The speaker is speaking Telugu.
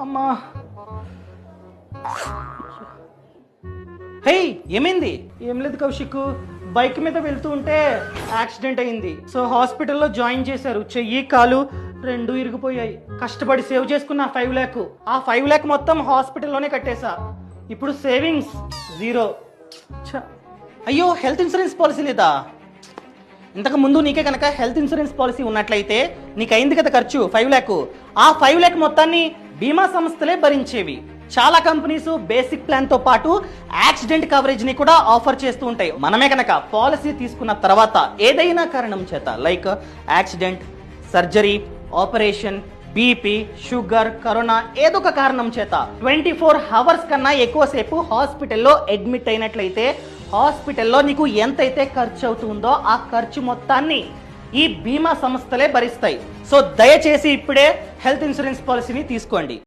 అమ్మా. హే, ఏమైంది? ఏం లేదు కౌశిక్, బైక్ మీద వెళ్తూ ఉంటే యాక్సిడెంట్ అయింది. సో హాస్పిటల్లో జాయిన్ చేశారు. చెయ్యి కాలు రెండు ఇరిగిపోయాయి. కష్టపడి సేవ్ చేసుకున్న 5 lakhs, ఆ 5 lakhs మొత్తం హాస్పిటల్లోనే కట్టేశా. ఇప్పుడు సేవింగ్స్ 0. అయ్యో, హెల్త్ ఇన్సూరెన్స్ పాలసీ లేదా? ఇంతకు ముందు నీకే కనుక హెల్త్ ఇన్సూరెన్స్ పాలసీ ఉన్నట్లయితే నీకైంది కదా ఖర్చు 5 lakhs, ఆ 5 lakhs మొత్తాన్ని బీమా సంస్థలే భరించేవి. చాలా కంపెనీస్ బేసిక్ ప్లాన్ తో పాటు యాక్సిడెంట్ కవరేజ్ ని కూడా ఆఫర్ చేస్తూ ఉంటాయి. మనమే కనుక పాలసీ తీసుకున్న తర్వాత ఏదైనా కారణం చేత like accident, surgery, operation, BP, sugar, corona ఏదో ఒక కారణం చేత 24 hours కన్నా ఎక్కువసేపు హాస్పిటల్లో అడ్మిట్ అయినట్లయితే హాస్పిటల్లో నీకు ఎంతైతే ఖర్చు అవుతుందో ఆ ఖర్చు మొత్తాన్ని ఈ బీమా సంస్థలే భరిస్తాయి. సో దయచేసి ఇప్పుడే హెల్త్ ఇన్సూరెన్స్ పాలసీని తీసుకోండి.